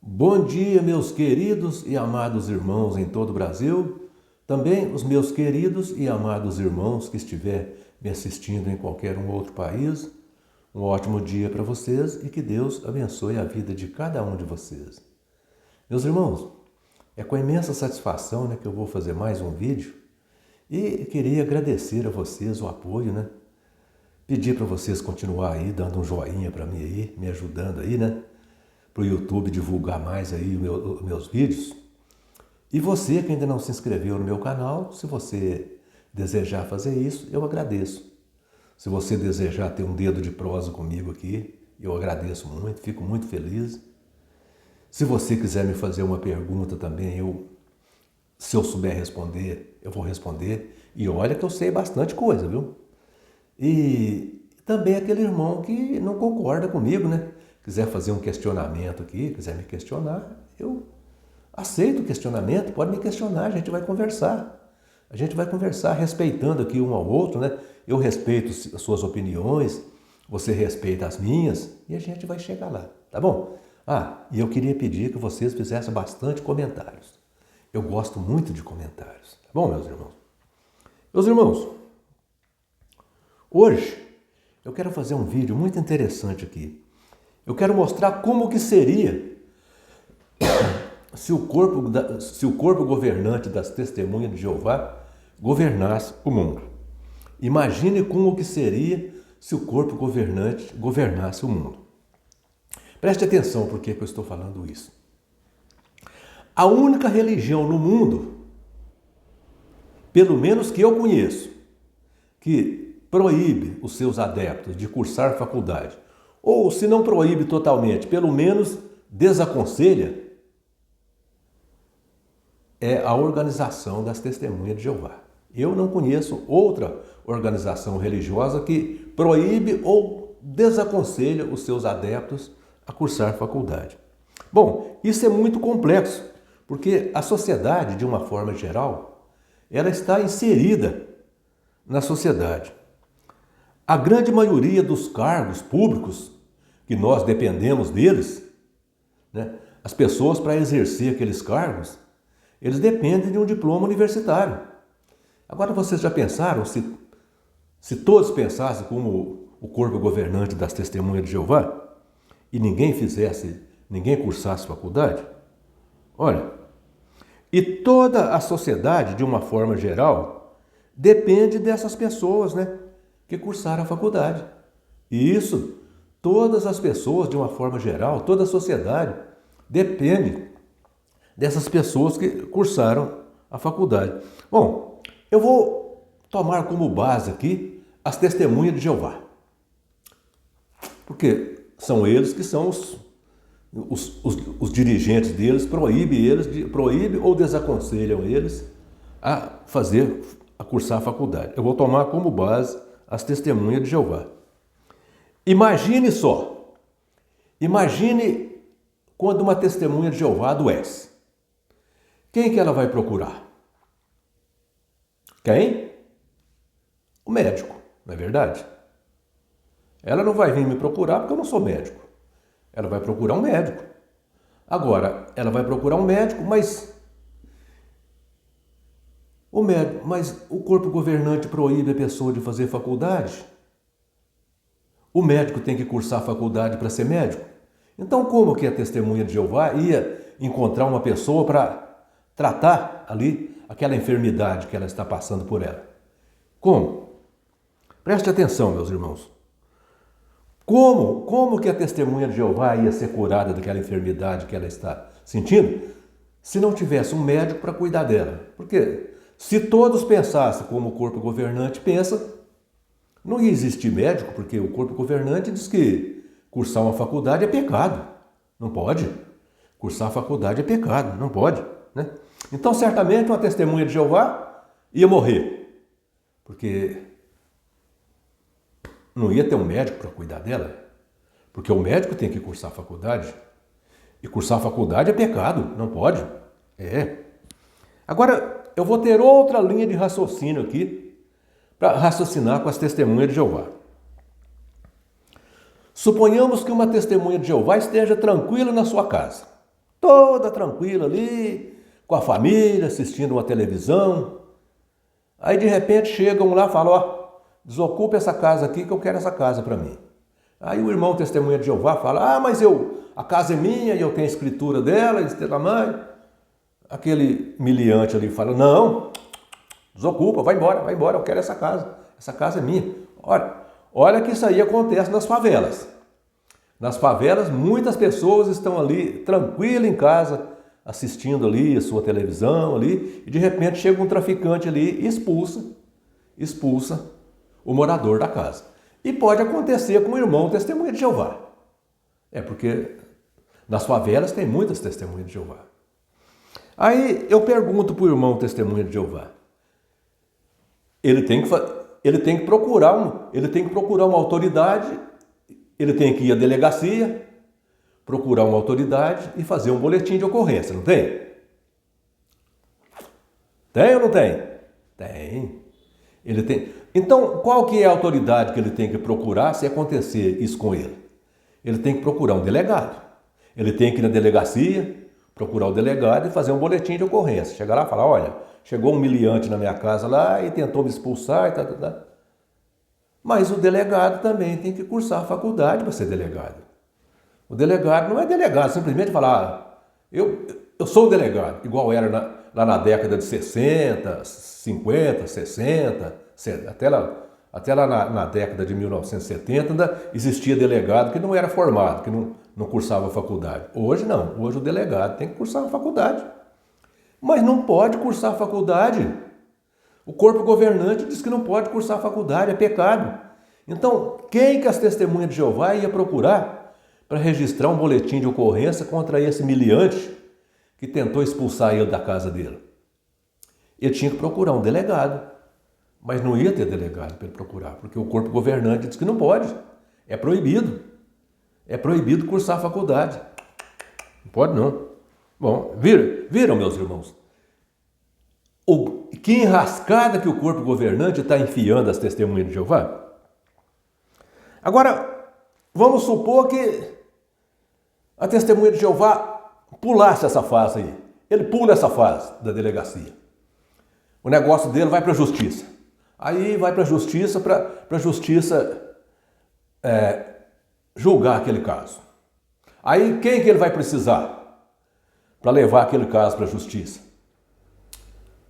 Bom dia, meus queridos e amados irmãos em todo o Brasil, também os meus queridos e amados irmãos que estiver me assistindo em qualquer um outro país. Um ótimo dia para vocês e que Deus abençoe a vida de cada um de vocês. Meus irmãos, é com imensa satisfação que eu vou fazer mais um vídeo e queria agradecer a vocês o apoio, Pedir para vocês continuar aí dando um joinha para mim aí, me ajudando aí, para o YouTube divulgar mais aí os meus vídeos. E você que ainda não se inscreveu no meu canal, se você desejar fazer isso, eu agradeço. Se você desejar ter um dedo de prosa comigo aqui, eu agradeço muito, fico muito feliz. Se você quiser me fazer uma pergunta também, se eu souber responder, eu vou responder. E olha que eu sei bastante coisa, viu? E também aquele irmão que não concorda comigo, Quiser fazer um questionamento aqui, quiser me questionar, eu aceito o questionamento, pode me questionar, a gente vai conversar. A gente vai conversar respeitando aqui um ao outro, Eu respeito as suas opiniões, você respeita as minhas e a gente vai chegar lá, tá bom? E eu queria pedir que vocês fizessem bastante comentários. Eu gosto muito de comentários, tá bom, meus irmãos? Meus irmãos, hoje eu quero fazer um vídeo muito interessante aqui. Eu quero mostrar como que seria se o corpo governante das Testemunhas de Jeová governasse o mundo. Imagine como que seria se o corpo governante governasse o mundo. Preste atenção por que eu estou falando isso. A única religião no mundo, pelo menos que eu conheço, que proíbe os seus adeptos de cursar faculdade, ou se não proíbe totalmente, pelo menos desaconselha, é a Organização das Testemunhas de Jeová. Eu não conheço outra organização religiosa que proíbe ou desaconselha os seus adeptos a cursar faculdade. Bom, isso é muito complexo, porque a sociedade, de uma forma geral, ela está inserida na sociedade. A grande maioria dos cargos públicos, que nós dependemos deles, as pessoas para exercer aqueles cargos, eles dependem de um diploma universitário. Agora vocês já pensaram, se todos pensassem como o corpo governante das Testemunhas de Jeová, e ninguém cursasse faculdade? Olha, e toda a sociedade, de uma forma geral, depende dessas pessoas, que cursaram a faculdade. E isso, todas as pessoas, de uma forma geral, toda a sociedade, depende dessas pessoas que cursaram a faculdade. Bom, eu vou tomar como base aqui as Testemunhas de Jeová. Porque são eles que são os dirigentes deles, proíbe ou desaconselham eles a cursar a faculdade. Eu vou tomar como base as Testemunhas de Jeová. Imagine só, quando uma testemunha de Jeová adoece. Quem que ela vai procurar? Quem? O médico, não é verdade? Ela não vai vir me procurar porque eu não sou médico. Ela vai procurar um médico. Agora, ela vai procurar um médico, mas o corpo governante proíbe a pessoa de fazer faculdade? O médico tem que cursar faculdade para ser médico? Então, como que a testemunha de Jeová ia encontrar uma pessoa para tratar ali aquela enfermidade que ela está passando por ela? Como? Preste atenção, meus irmãos. Como que a testemunha de Jeová ia ser curada daquela enfermidade que ela está sentindo se não tivesse um médico para cuidar dela? Porque se todos pensassem como o corpo governante pensa, não ia existir médico, porque o corpo governante diz que cursar uma faculdade é pecado. Não pode. Cursar a faculdade é pecado, não pode. Então, certamente, uma testemunha de Jeová ia morrer, porque não ia ter um médico para cuidar dela, porque o médico tem que cursar a faculdade, e cursar a faculdade é pecado, não pode. Agora, eu vou ter outra linha de raciocínio aqui, para raciocinar com as testemunhas de Jeová. Suponhamos que uma testemunha de Jeová esteja tranquila na sua casa. toda tranquila ali, com a família, assistindo uma televisão. Aí de repente chegam lá e falam, ó, desocupa essa casa aqui que eu quero essa casa para mim. Aí o irmão testemunha de Jeová fala, mas a casa é minha e eu tenho a escritura dela, da mãe. Aquele miliante ali fala, não, desocupa, vai embora, eu quero essa casa é minha. Olha que isso aí acontece nas favelas. Nas favelas, muitas pessoas estão ali tranquilas em casa, assistindo ali a sua televisão ali, e de repente chega um traficante ali e expulsa o morador da casa. E pode acontecer com o irmão testemunha de Jeová. Porque nas favelas tem muitas testemunhas de Jeová. Aí eu pergunto para o irmão testemunha de Jeová, ele tem que procurar uma autoridade, ele tem que ir à delegacia, procurar uma autoridade e fazer um boletim de ocorrência, não tem? Tem ou não tem? Tem. Ele tem. Então, qual que é a autoridade que ele tem que procurar se acontecer isso com ele? Ele tem que procurar um delegado. Ele tem que ir na delegacia, procurar o delegado e fazer um boletim de ocorrência. Chegar lá e falar, olha, chegou um miliante na minha casa lá e tentou me expulsar e tal. Mas o delegado também tem que cursar a faculdade para ser delegado. O delegado não é delegado, simplesmente falar, eu sou o delegado, igual era lá na década de 60, 50, 60, até lá na década de 1970 ainda existia delegado que não era formado, que não cursava a faculdade. Hoje não, hoje o delegado tem que cursar a faculdade. Mas não pode cursar a faculdade. O corpo governante diz que não pode cursar a faculdade, é pecado. Então, quem que as testemunhas de Jeová ia procurar para registrar um boletim de ocorrência contra esse miliante que tentou expulsar ele da casa dele? Ele tinha que procurar um delegado, mas não ia ter delegado para ele procurar, porque o corpo governante diz que não pode, é proibido. É proibido cursar a faculdade. Não pode não. Bom, viram meus irmãos? Que enrascada que o corpo governante está enfiando as testemunhas de Jeová? Agora, vamos supor que a testemunha de Jeová pulasse essa fase aí. Ele pula essa fase da delegacia. O negócio dele vai para a justiça. Aí vai para a justiça, julgar aquele caso. Aí quem que ele vai precisar para levar aquele caso para a justiça?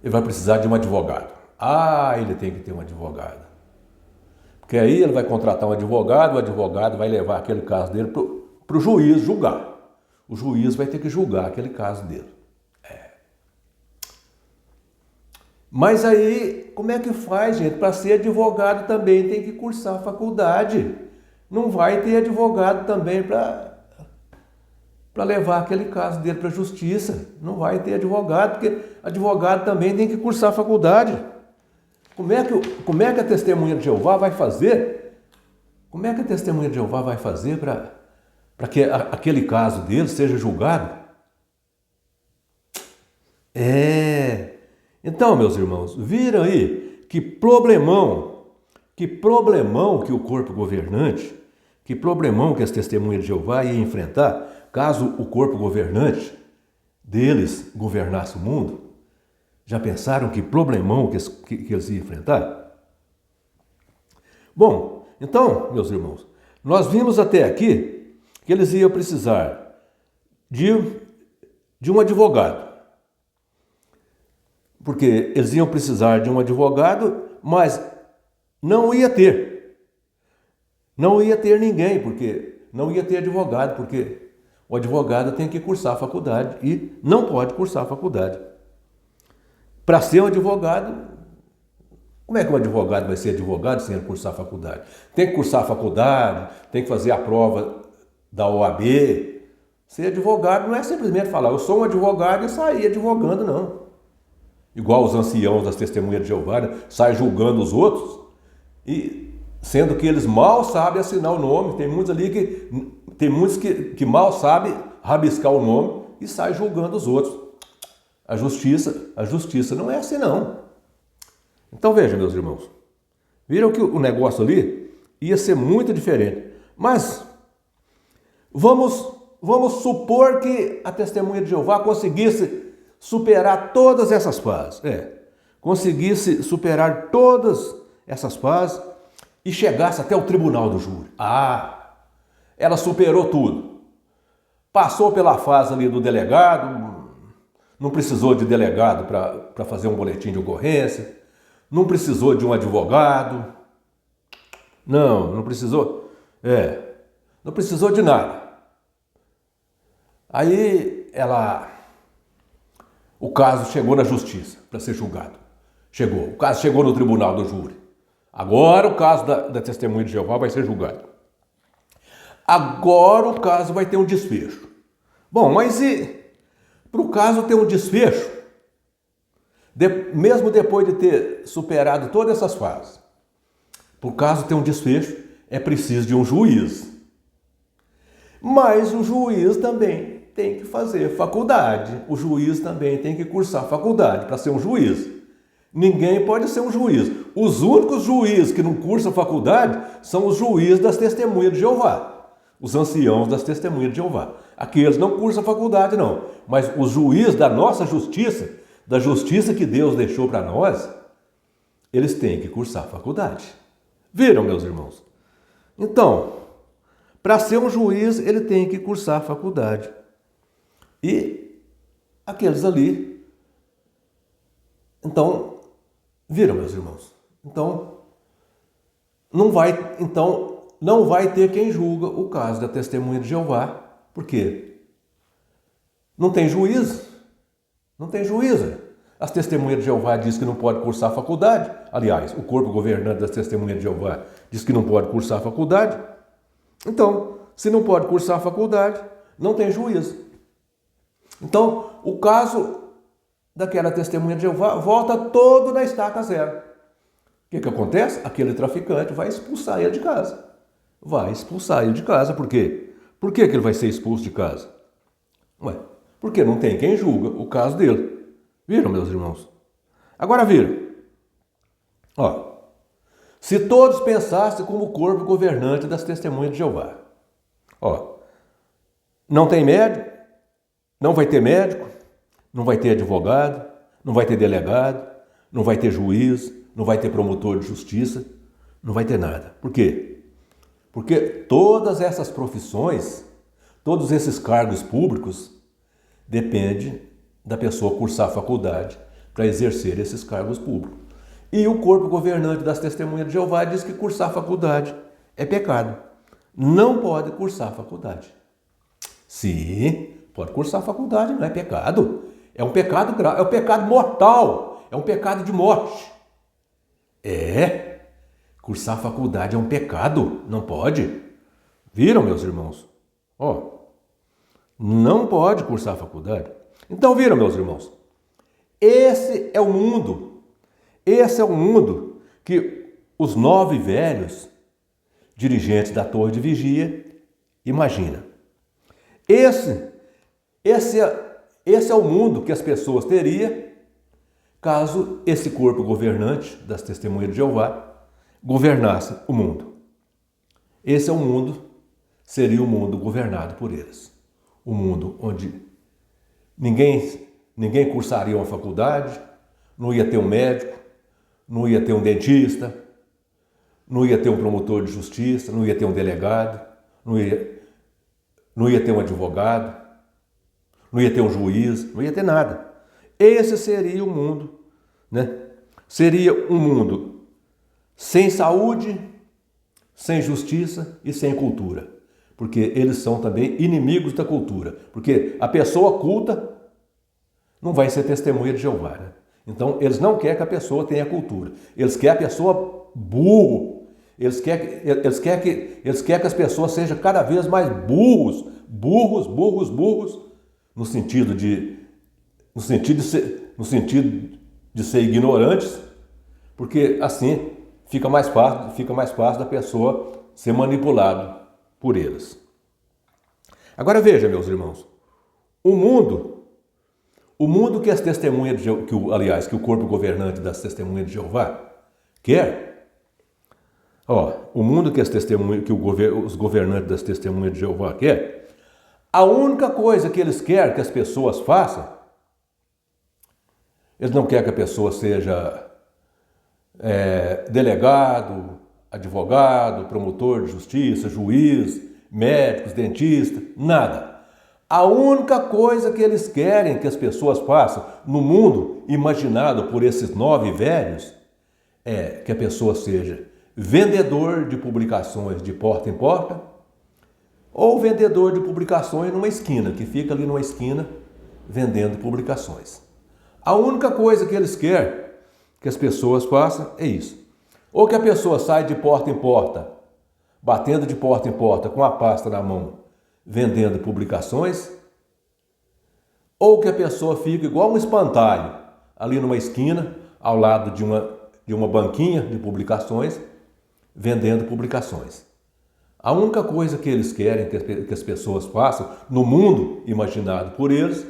Ele vai precisar de um advogado. Ele tem que ter um advogado. Porque aí ele vai contratar um advogado, o advogado vai levar aquele caso dele para o juiz julgar. O juiz vai ter que julgar aquele caso dele. Mas aí, como é que faz, gente? Para ser advogado também tem que cursar a faculdade. Não vai ter advogado também para levar aquele caso dele para a justiça. Não vai ter advogado, porque advogado também tem que cursar a faculdade. Como é que a testemunha de Jeová vai fazer? Como é que a testemunha de Jeová vai fazer para que aquele caso dele seja julgado? Então, meus irmãos, viram aí que problemão que o corpo governante, que problemão que as testemunhas de Jeová iam enfrentar caso o corpo governante deles governasse o mundo? Já pensaram que problemão que eles iam enfrentar? Bom, então, meus irmãos, nós vimos até aqui que eles iam precisar de um advogado. Porque eles iam precisar de um advogado, mas não ia ter. Não ia ter ninguém, porque não ia ter advogado, porque o advogado tem que cursar a faculdade e não pode cursar a faculdade. Para ser um advogado, como é que um advogado vai ser advogado sem cursar a faculdade? Tem que cursar a faculdade, tem que fazer a prova da OAB. Ser advogado não é simplesmente falar, eu sou um advogado e sair advogando, não. Igual os anciãos das testemunhas de Jeová, né? Sai julgando os outros, e sendo que eles mal sabem assinar o nome. Tem muitos que mal sabem rabiscar o nome e sai julgando os outros. A justiça não é assim, não. Então veja, meus irmãos, viram que o negócio ali ia ser muito diferente. Mas vamos vamos supor que a testemunha de Jeová conseguisse superar todas essas fases. Conseguisse superar todas essas fases e chegasse até o tribunal do júri. Ela superou tudo. Passou pela fase ali do delegado, não precisou de delegado para fazer um boletim de ocorrência, não precisou de um advogado, não precisou, não precisou de nada. Aí o caso chegou na justiça para ser julgado. O caso chegou no tribunal do júri. Agora o caso da testemunha de Jeová vai ser julgado. Agora o caso vai ter um desfecho. Bom, mas e para o caso ter um desfecho, mesmo depois de ter superado todas essas fases, para o caso ter um desfecho, é preciso de um juiz. Mas o juiz também tem que fazer faculdade. O juiz também tem que cursar faculdade para ser um juiz. Ninguém pode ser um juiz. Os únicos juízes que não cursam faculdade são os juízes das testemunhas de Jeová. Os anciãos das testemunhas de Jeová. Aqueles não cursam faculdade, não. Mas os juízes da nossa justiça, da justiça que Deus deixou para nós, eles têm que cursar faculdade. Viram, meus irmãos? Então, para ser um juiz, ele tem que cursar faculdade. E aqueles ali, então, viram, meus irmãos? Então, não vai ter quem julga o caso da testemunha de Jeová. Por quê? Não tem juiz. Não tem juíza. As testemunhas de Jeová diz que não pode cursar faculdade. Aliás, o corpo governante das testemunhas de Jeová diz que não pode cursar faculdade. Então, se não pode cursar faculdade, não tem juiz. Então, o caso daquela testemunha de Jeová volta todo na estaca zero. O que acontece? Aquele traficante vai expulsar ele de casa. Vai expulsar ele de casa. Por quê? Por que ele vai ser expulso de casa? Porque não tem quem julga o caso dele. Viram, meus irmãos? Agora viram. Se todos pensassem como o corpo governante das testemunhas de Jeová. Não tem médico, não vai ter médico, não vai ter advogado, não vai ter delegado, não vai ter juiz, não vai ter promotor de justiça, não vai ter nada. Por quê? Porque todas essas profissões, todos esses cargos públicos, depende da pessoa cursar faculdade para exercer esses cargos públicos. E o corpo governante das testemunhas de Jeová diz que cursar faculdade é pecado. Não pode cursar faculdade. Sim, pode cursar faculdade, não é pecado. É um pecado grave, é um pecado mortal, é um pecado de morte. Cursar faculdade é um pecado, não pode. Viram, meus irmãos? Não pode cursar faculdade. Então, viram, meus irmãos? Esse é o mundo que os 9 velhos dirigentes da torre de vigia imaginam. Esse é o mundo que as pessoas teriam caso esse corpo governante das testemunhas de Jeová governasse o mundo. Esse é o mundo, seria o mundo governado por eles. Um mundo onde ninguém cursaria uma faculdade, não ia ter um médico, não ia ter um dentista, não ia ter um promotor de justiça, não ia ter um delegado, não ia ter um advogado, não ia ter um juiz, não ia ter nada. Esse seria o mundo, né? Seria um mundo sem saúde, sem justiça e sem cultura. Porque eles são também inimigos da cultura. Porque a pessoa culta não vai ser testemunha de Jeová, né? Então, eles não querem que a pessoa tenha cultura. Eles querem a pessoa burro. Eles querem que as pessoas sejam cada vez mais burros, no sentido de ser ignorantes, porque assim fica mais fácil da pessoa ser manipulado por eles. Agora veja, meus irmãos, o mundo que as testemunhas de que o corpo governante das testemunhas de Jeová quer, o mundo que os governantes das testemunhas de Jeová quer, A única coisa que eles querem que as pessoas façam, eles não querem que a pessoa seja delegado, advogado, promotor de justiça, juiz, médicos, dentista, nada. A única coisa que eles querem que as pessoas façam no mundo imaginado por esses 9 velhos é que a pessoa seja vendedor de publicações de porta em porta ou vendedor de publicações numa esquina, que fica ali numa esquina vendendo publicações. A única coisa que eles querem que as pessoas façam é isso. Ou que a pessoa sai de porta em porta, batendo de porta em porta com a pasta na mão, vendendo publicações, ou que a pessoa fica igual um espantalho, ali numa esquina, ao lado de uma banquinha de publicações, vendendo publicações. A única coisa que eles querem que as pessoas façam no mundo imaginado por eles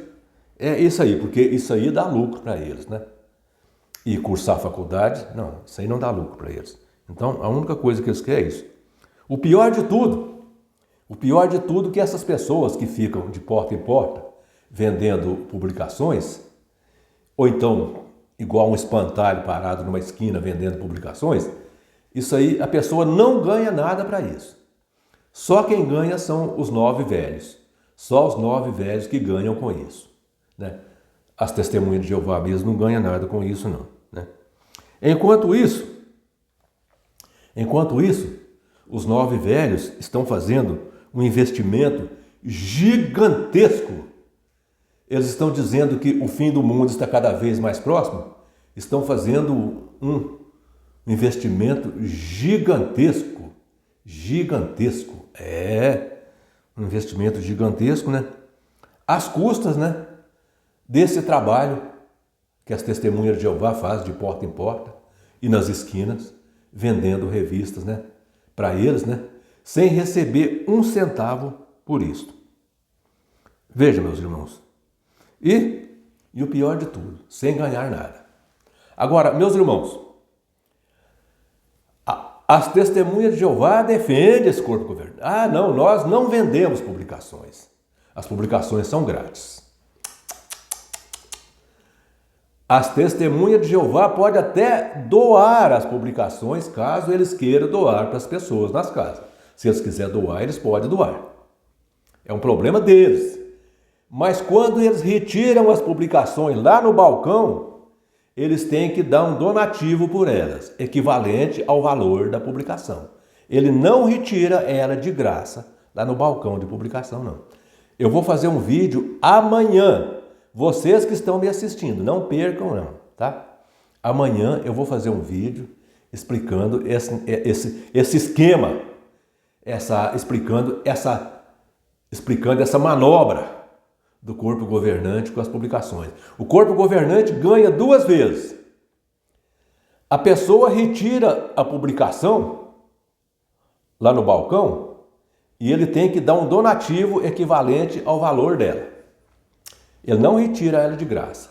é isso aí, porque isso aí dá lucro para eles, né? E cursar faculdade, não, isso aí não dá lucro para eles. Então, a única coisa que eles querem é isso. O pior de tudo é que essas pessoas que ficam de porta em porta vendendo publicações, ou então igual um espantalho parado numa esquina vendendo publicações, isso aí a pessoa não ganha nada para isso. Só quem ganha são os 9 velhos. Só os 9 velhos que ganham com isso, né? As testemunhas de Jeová mesmo não ganham nada com isso, não, né? Enquanto isso, os 9 velhos estão fazendo um investimento gigantesco. Eles estão dizendo que o fim do mundo está cada vez mais próximo. Estão fazendo um investimento gigantesco. Um investimento gigantesco, né? Às custas, né, desse trabalho que as testemunhas de Jeová fazem de porta em porta e nas esquinas, vendendo revistas, né, para eles, né, sem receber um centavo por isto. Veja, meus irmãos. E o pior de tudo, sem ganhar nada. Agora, meus irmãos, as testemunhas de Jeová defendem esse corpo governante. Ah, não, nós não vendemos publicações. As publicações são grátis. As testemunhas de Jeová podem até doar as publicações, caso eles queiram doar para as pessoas nas casas. Se eles quiserem doar, eles podem doar. É um problema deles. Mas quando eles retiram as publicações lá no balcão, eles têm que dar um donativo por elas, equivalente ao valor da publicação. Ele não retira ela de graça lá no balcão de publicação, não. Eu vou fazer um vídeo amanhã. Vocês que estão me assistindo, não percam não, tá? Amanhã eu vou fazer um vídeo explicando esse esquema, explicando essa manobra do corpo governante com as publicações. O corpo governante ganha 2 vezes. A pessoa retira a publicação lá no balcão e ele tem que dar um donativo equivalente ao valor dela. Ele não retira ela de graça.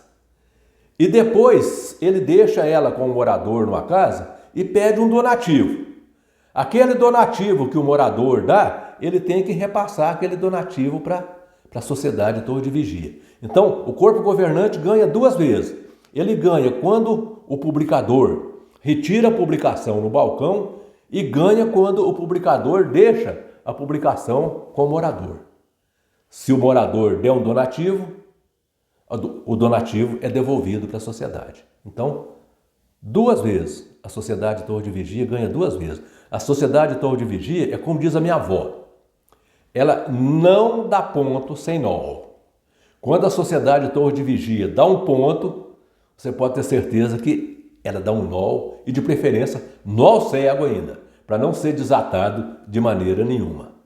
E depois ele deixa ela com o morador numa casa e pede um donativo. Aquele donativo que o morador dá, ele tem que repassar aquele donativo para a sociedade Torre de Vigia. Então, o corpo governante ganha 2 vezes. Ele ganha quando o publicador retira a publicação no balcão e ganha quando o publicador deixa a publicação com o morador. Se o morador der um donativo, o donativo é devolvido para a sociedade. Então, 2 vezes. A sociedade Torre de Vigia ganha 2 vezes. A sociedade Torre de Vigia é como diz a minha avó. Ela não dá ponto sem nó. Quando a sociedade Torre de Vigia dá um ponto, você pode ter certeza que ela dá um nó, e de preferência nó cego ainda, para não ser desatado de maneira nenhuma.